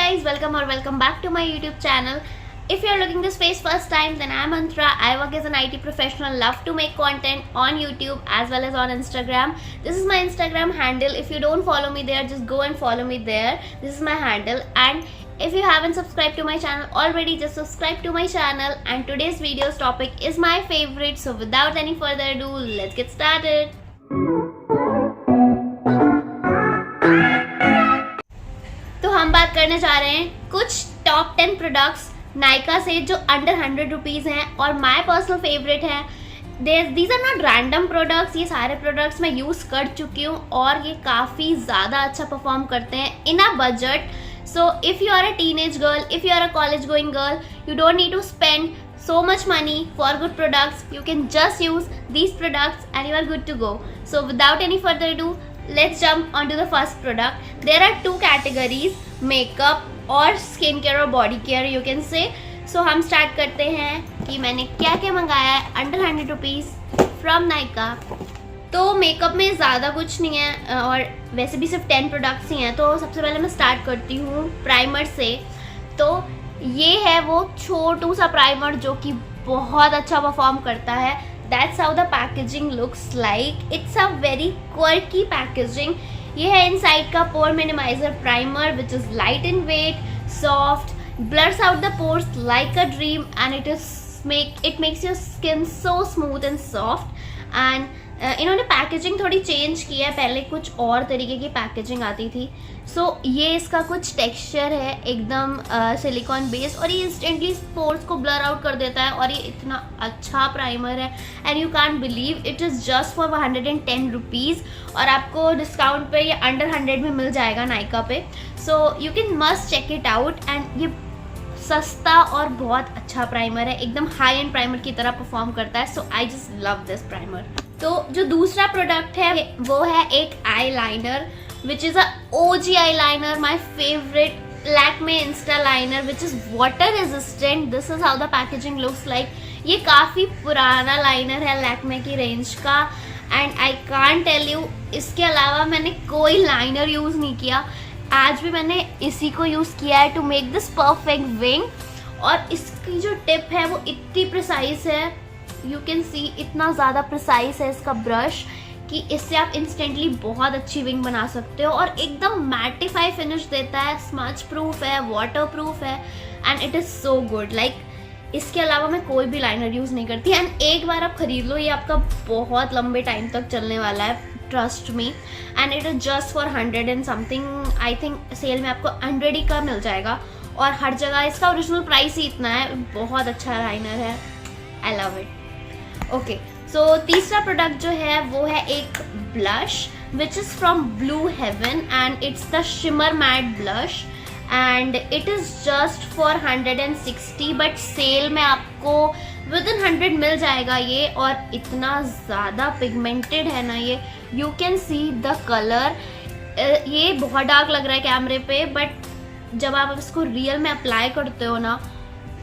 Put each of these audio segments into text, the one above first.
guys, welcome back to my YouTube channel. If you are looking this face first time, then I am Antra. I work as an IT professional, love to make content on YouTube as well as on Instagram. This is my Instagram handle. If you don't follow me there, just go and follow me there. This is my handle, and if you haven't subscribed to my channel already, just subscribe to my channel. And today's video's topic is my favorite, so without any further ado, let's get started. तो हम बात करने जा रहे हैं कुछ top 10 products Nykaa से जो अंडर 100 रुपीज़ हैं और माय पर्सनल फेवरेट हैं. These are not random products. ये सारे प्रोडक्ट्स मैं यूज़ कर चुकी हूँ और ये काफ़ी ज़्यादा अच्छा परफॉर्म करते हैं in a budget. So if you are a teenage girl, if you are a college going girl, you don't need to spend so much money for good products. You can just use these products and you are good to go. So without any further ado, let's jump onto the first product. There are two categories, makeup और skin care और body care you can say. So हम start करते हैं कि मैंने क्या क्या मंगाया है अंडर 100 रुपीज़ फ्रॉम नायका. तो मेकअप में ज़्यादा कुछ नहीं है और वैसे भी सिर्फ 10 प्रोडक्ट्स ही हैं. तो सबसे पहले मैं स्टार्ट करती हूँ प्राइमर से. तो ये है वो छोटू सा प्राइमर जो कि बहुत अच्छा परफॉर्म करता है. That's how the packaging looks like. It's a very quirky packaging. ये है इनसाइड का pore minimiser primer which is light in weight, soft, blurs out the pores like a dream, and it makes your skin so smooth and soft. And इन्होंने packaging थोड़ी change की है. पहले कुछ और तरीके की पैकेजिंग आती थी. सो ये इसका कुछ टेक्सचर है एकदम सिलिकॉन बेस्ड और ये इंस्टेंटली पोर्स को ब्लर आउट कर देता है. और ये इतना अच्छा प्राइमर है and you can't believe it is just for 110 rupees. और आपको डिस्काउंट पे ये अंडर 100 में मिल जाएगा नायका पे. So you can must check it out. And ये सस्ता और बहुत अच्छा प्राइमर है, एकदम हाई एंड प्राइमर की तरह परफॉर्म करता है. So I just love this primer. तो जो दूसरा प्रोडक्ट है वो है एक eye liner which is a OG eye liner, my favourite Lakme insta liner which is water resistant. This is how the packaging looks like. ये काफ़ी पुराना लाइनर है लैक्मे की रेंज का and I can't tell you इसके अलावा मैंने कोई लाइनर यूज़ नहीं किया. आज भी मैंने इसी को यूज़ किया है to make this perfect wing. और इसकी जो टिप है वो इतनी प्रिसाइज है, यू कैन सी इतना ज़्यादा प्रिसाइज है इसका ब्रश कि इससे आप इंस्टेंटली बहुत अच्छी विंग बना सकते हो. और एकदम मैटिफाई फिनिश देता है, स्मच प्रूफ है, वाटर प्रूफ है and it is so good. Like इसके अलावा मैं कोई भी लाइनर यूज़ नहीं करती. एंड एक बार आप खरीद लो, ये आपका बहुत लंबे टाइम तक चलने वाला है, trust me. And it is just for 100 and something. I think sale में आपको 100 ही का मिल जाएगा और हर जगह इसका ओरिजिनल प्राइस ही इतना है. बहुत अच्छा लाइनर है, I love it. Okay, so तीसरा प्रोडक्ट जो है वो है एक blush which is from Blue Heaven and it's the shimmer matte blush and it is just for 160. But sale में आपको विद इन 100 मिल जाएगा ये. और इतना ज़्यादा पिगमेंटेड है ना ये, you can see the colour. ये बहुत डार्क लग रहा है कैमरे पे, बट जब आप इसको रियल में अप्लाई करते हो ना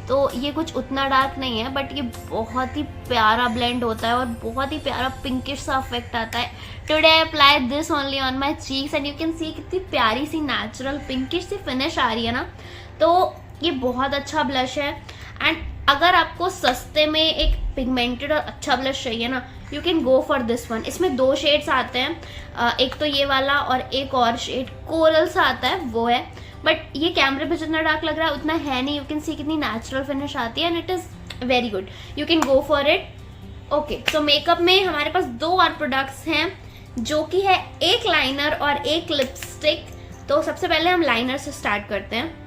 तो ये कुछ उतना डार्क नहीं है. बट ये बहुत ही प्यारा ब्लेंड होता है और बहुत ही प्यारा पिंकिश सा इफेक्ट आता है. Today I apply this only on my cheeks and you can see कितनी प्यारी सी नेचुरल पिंकिश सी फिनिश आ रही है ना. तो ये बहुत अच्छा ब्लश है. एंड अगर आपको सस्ते में एक पिगमेंटेड और अच्छा ब्लश चाहिए ना, you can go for this one. इसमें 2 शेड्स आते हैं, एक तो ये वाला और एक और शेड कोरल सा आता है वो है. बट ये कैमरे पे जितना डार्क लग रहा है उतना है नहीं. यू कैन सी कितनी नेचुरल फिनिश आती है and it is very good. You can go for it. Okay, so makeup में हमारे पास 2 और प्रोडक्ट्स हैं जो कि है एक लाइनर और एक लिपस्टिक. तो सबसे पहले हम लाइनर से स्टार्ट करते हैं.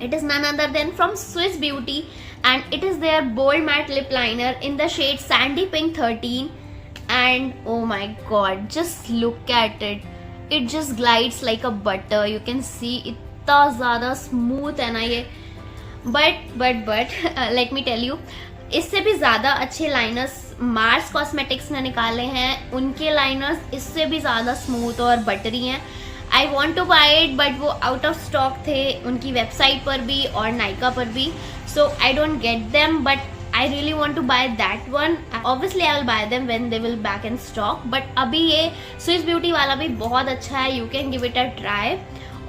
It is none other than from Swiss Beauty and it is their bold matte lip liner in the shade Sandy Pink 13 and oh my god, just look at it. It just glides like a butter. You can see इतना ज़्यादा smooth है ना ये. but let me tell you, इससे भी ज़्यादा अच्छे liners Mars cosmetics ने निकाले हैं. उनके लाइनर्स इससे भी ज़्यादा स्मूथ और बटरी हैं. I want to buy it but वो आउट ऑफ स्टॉक थे उनकी वेबसाइट पर भी और नायका पर भी. So I don't get them but I really want to buy that one. Obviously I will buy them when they will back in stock. But अभी ये स्विस ब्यूटी वाला भी बहुत अच्छा है. You can give it a try.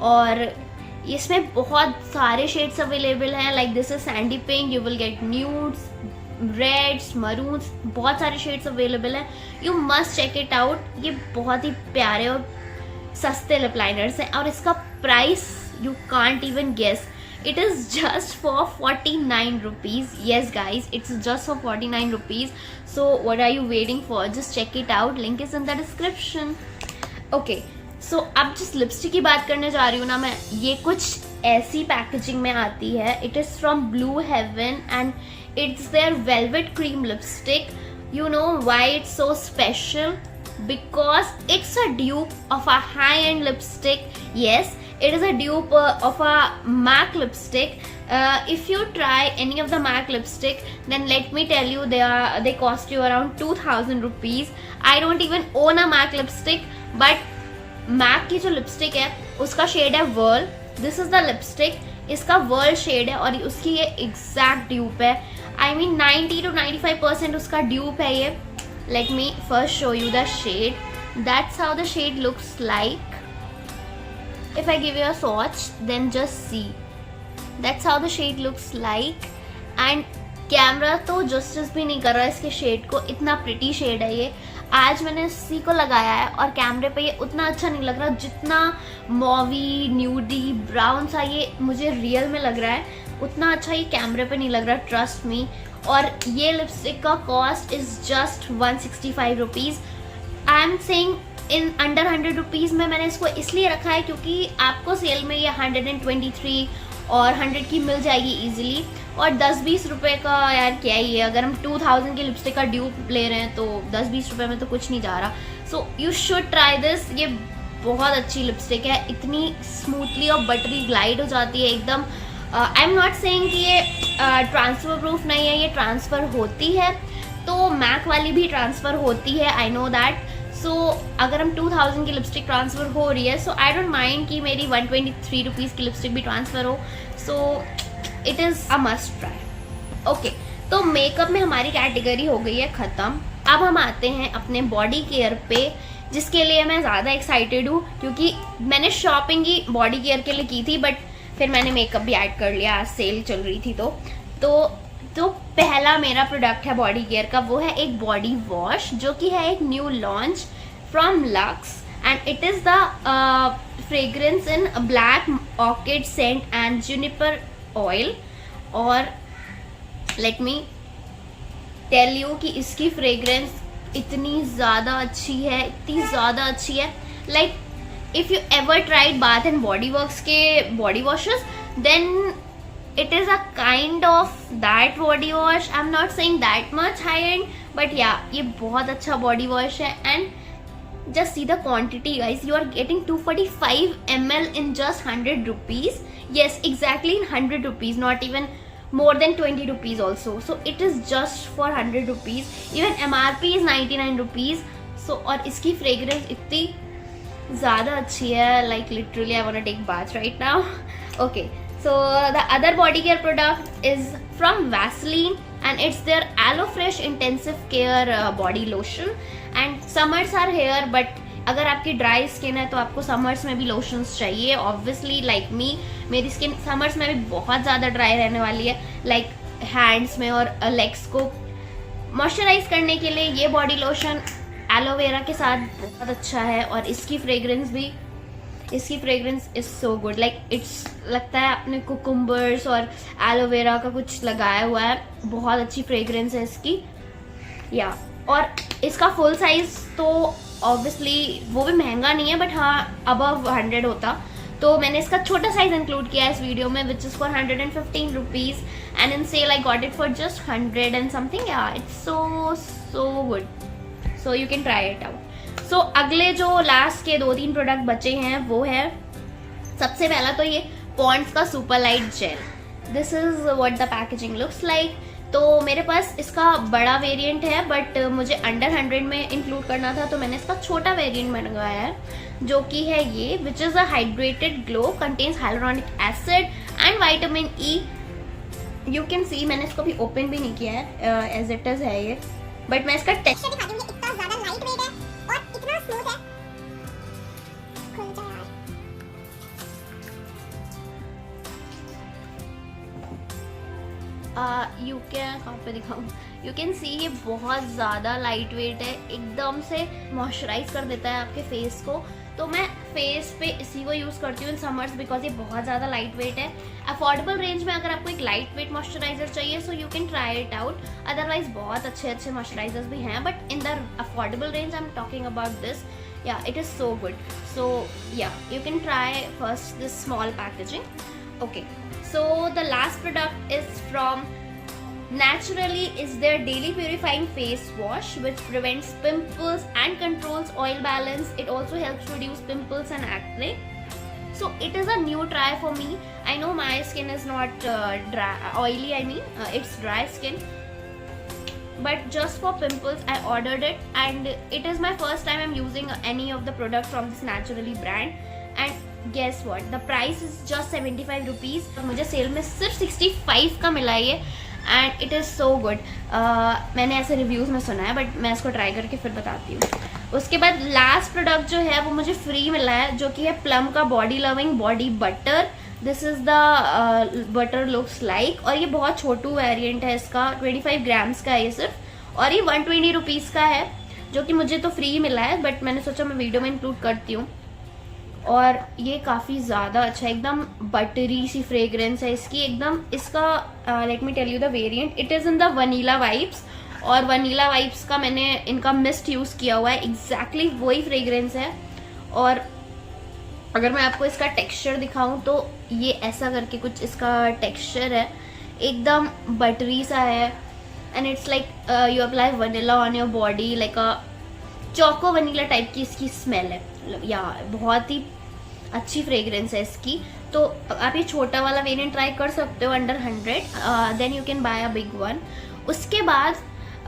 और इसमें बहुत सारे शेड्स अवेलेबल हैं, like this is sandy pink, you will get nudes, reds, maroons, बहुत सारे शेड्स अवेलेबल हैं. You must check it out. ये बहुत ही प्यारे और सस्ते लिप लाइनर्स हैं और इसका price you can't even guess. It is just for 49 rupees. Yes guys, it's just for 49 rupees. So what are you waiting for? Just check it out. Link is in the description. Okay, so अब जिस lipstick की बात करने जा रही हूँ ना मैं, ये कुछ ऐसी पैकेजिंग में आती है. It is from Blue Heaven and it's their velvet cream lipstick. You know why it's so special? Because it's a dupe of a high-end lipstick. Yes, it is a dupe of a MAC lipstick. If you try any of the MAC lipstick, then let me tell you they cost you around 2000 rupees. I don't even own a MAC lipstick, but MAC की जो lipstick है उसका shade है Whirl. This is the lipstick. इसका Whirl shade है और उसकी ये exact dupe है. I mean 90 to 95% उसका dupe है ये. Let me first show you the shade. That's how the shade looks like. If I give you a swatch, then just see. That's how the shade looks like. And camera तो justice भी नहीं कर रहा इसके shade को. इतना pretty shade है ये. आज मैंने इसी को लगाया है और कैमरे पे ये उतना अच्छा नहीं लग रहा जितना मॉवी, न्यूडी, ब्राउन सा ये मुझे रियल में लग रहा है, उतना अच्छा ये कैमरे पे नहीं लग रहा. Trust me. और ये लिपस्टिक का cost is just 165 rupees. I am saying in under 100 rupees में मैंने इसको इसलिए रखा है क्योंकि आपको सेल में ये 123 और 100 की मिल जाएगी इजीली. और 10-20 रुपये का यार क्या ही है, अगर हम 2000 की लिपस्टिक का ड्यूप ले रहे हैं तो 10-20 रुपये में तो कुछ नहीं जा रहा. So you should try this. ये बहुत अच्छी लिपस्टिक है. इतनी स्मूथली और बटरी ग्लाइड हो जाती है एकदम. आई एम नॉट सेइंग कि ये ट्रांसफ़र प्रूफ नहीं है, ये ट्रांसफ़र होती है. तो मैक वाली भी ट्रांसफ़र होती है, आई नो दैट. सो अगर हम 2000 की लिपस्टिक ट्रांसफ़र हो रही है, सो आई डोंट माइंड कि मेरी 123 रुपीज़ की लिपस्टिक भी ट्रांसफ़र हो. So it is a must try. Okay, तो मेकअप में हमारी कैटेगरी हो गई है ख़त्म. अब हम आते हैं अपने बॉडी केयर पे, जिसके लिए मैं ज़्यादा एक्साइटेड हूँ क्योंकि मैंने शॉपिंग ही बॉडी केयर के लिए की थी, बट फिर मैंने मेकअप भी ऐड कर लिया, सेल चल रही थी. तो पहला मेरा प्रोडक्ट है बॉडी केयर का, वो है एक बॉडी वॉश जो कि है एक new launch from Lux and it is the fragrance in black orchid scent and juniper oil. और लेट मी टेल यू कि इसकी फ्रेग्रेंस इतनी ज़्यादा अच्छी है, इतनी ज़्यादा अच्छी है. Like if you ever tried Bath and Body Works के body washes, then it is a kind of that body wash. I'm not saying that much high end, but yeah, ये बहुत अच्छा body wash है. And just see the quantity guys, you are getting 245 ml in just 100 rupees. Yes, exactly in 100 rupees, not even more than 20 rupees also. So it is just for 100 rupees. Even MRP is 99 rupees. So और इसकी fragrance इतनी ज़्यादा अच्छी है, like literally I want to take bath right now. Okay, so the other body care product is from Vaseline and it's their aloe fresh intensive care body lotion. And summers are here, but अगर आपकी dry skin है तो आपको summers में भी lotions चाहिए. Obviously like me, मेरी skin summers में भी बहुत ज़्यादा ड्राई रहने वाली है, लाइक हैंड्स में और लेग्स को मॉइस्चराइज करने के लिए ये बॉडी लोशन एलोवेरा के साथ बहुत अच्छा है. और इसकी fragrance is so good. Like it's लगता है आपने कुकुम्बर्स और एलोवेरा का कुछ लगाया हुआ है. बहुत अच्छी फ्रेग्रेंस है इसकी. या और इसका फुल साइज तो ऑब्वियसली वो भी महंगा नहीं है, बट हाँ अबव 100 होता. तो मैंने इसका छोटा साइज इंक्लूड किया है इस वीडियो में, which is for 115 rupees and in sale I got it for just 100 and something. Yeah it's so good. So you can try it out. So अगले जो लास्ट के 2-3 प्रोडक्ट बचे हैं वो है, सबसे पहला तो ये पॉन्ड्स का super light jail. This is what the packaging looks like. तो मेरे पास इसका बड़ा वेरिएंट है, बट मुझे अंडर 100 में इंक्लूड करना था, तो मैंने इसका छोटा वेरिएंट मंगवाया है जो कि है ये, विच is a hydrated glow, contains hyaluronic acid and vitamin E. You can see मैंने इसको भी ओपन भी नहीं किया है, एज इट इज़ है ये, बट मैं इसका टेक्सचर दिखा दूंगी. इतना ज़्यादा लाइट वेट है और इतना स्मूथ है. खुल जाए यार. यू कैन, कहाँ पे दिखाऊँ, यू कैन सी ये बहुत ज़्यादा लाइट वेट है, एकदम से मॉइस्चराइज कर देता है आपके फेस को। तो मैं फेस पे इसी को यूज़ करती हूँ इन समर्स बिकॉज ये बहुत ज़्यादा लाइट वेट है। अफोर्डेबल रेंज में अगर आपको एक लाइट वेट मॉइस्चराइजर चाहिए सो you can try it out, otherwise बहुत अच्छे अच्छे मॉइस्चराइजर्स भी हैं, but in the affordable range I am talking about this. Yeah, it is so good. So yeah, you can try first this small packaging. Okay, so the last product is from Naturally is their daily purifying face wash which prevents pimples and controls oil balance. It also helps reduce pimples and acne. So it is a new try for me. I know my skin is not dry, oily, I mean it's dry skin, but just for pimples I ordered it and it is my first time I'm using any of the products from this Naturally brand. And guess what, the price is just 75 rupees. मुझे cell में सिर्फ 65 का मिला ये and it is so good. मैंने ऐसे reviews में सुना है बट मैं इसको ट्राई करके फिर बताती हूँ। उसके बाद लास्ट प्रोडक्ट जो है वो मुझे फ्री मिला है, जो कि है प्लम का body loving body butter. This is the butter looks like, और ये बहुत छोटू वेरिएंट है इसका, 25 ग्राम्स का है ये सिर्फ, और ये 120 रुपीज़ का है, जो कि मुझे तो फ्री मिला है बट मैंने सोचा मैं वीडियो में इंक्लूड करती हूँ। और ये काफ़ी ज़्यादा अच्छा है, एकदम बटरी सी फ्रेग्रेंस है इसकी एकदम। इसका let me tell you the variant, it is in the vanilla vibes, और वनीला वाइब्स का मैंने इनका मिस्ट यूज़ किया हुआ है, एग्जैक्टली वही फ्रेग्रेंस है। और अगर मैं आपको इसका टेक्सचर दिखाऊं तो ये ऐसा करके कुछ इसका टेक्सचर है, एकदम बटरी सा है, and it's like you apply vanilla on your body, like a choco vanilla type की इसकी स्मेल है, या बहुत ही अच्छी फ्रेग्रेंस है इसकी। तो आप ये छोटा वाला वेरिएंट ट्राई कर सकते हो under 100, then you can buy a big one. उसके बाद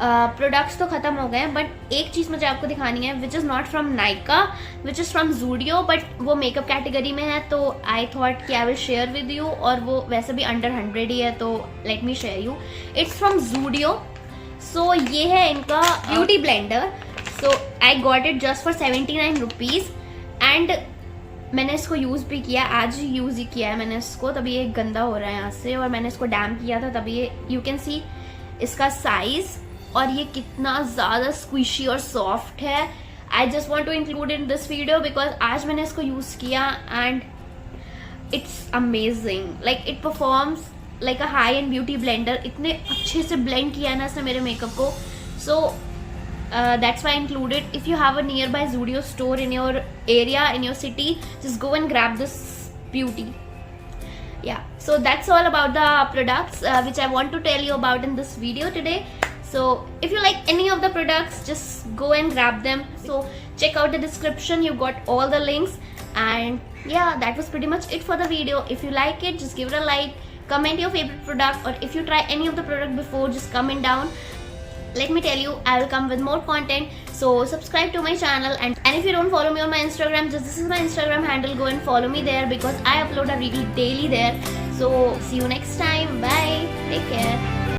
प्रोडक्ट्स तो ख़त्म हो गए, बट एक चीज़ मुझे आपको दिखानी है which is not from Nykaa, which is from Zudio, but वो मेकअप कैटेगरी में है, तो आई थॉट कि I will share with you, और वो वैसे भी अंडर 100 ही है, तो let me share you. It's from Zudio. So ये है इनका beauty blender. So I got it just for 79 rupees, and मैंने इसको यूज़ भी किया, आज ही यूज़ ही किया है मैंने इसको, तभी ये गंदा हो रहा है यहाँ से, और मैंने इसको डैम्प किया था तभी ये, यू कैन सी इसका साइज़, और ये कितना ज़्यादा स्क्विशी और सॉफ्ट है। I just want to include in this video because आज मैंने इसको यूज़ किया and it's amazing, like it performs like a high end beauty blender. इतने अच्छे से ब्लेंड किया है ना इसने मेरे मेकअप को, सो that's why I included. If you have a nearby Zudio store in your area, in your city, just go and grab this beauty. Yeah, so that's all about the products which I want to tell you about in this video today. So if you like any of the products, just go and grab them. So check out the description, you got all the links. And yeah, that was pretty much it for the video. If you like it, just give it a like, comment your favorite product, or if you try any of the product before, just comment down. Let me tell you, I will come with more content, so subscribe to my channel, and if you don't follow me on my Instagram, just this is my Instagram handle, go and follow me there because I upload a reel daily there. So see you next time, bye, take care.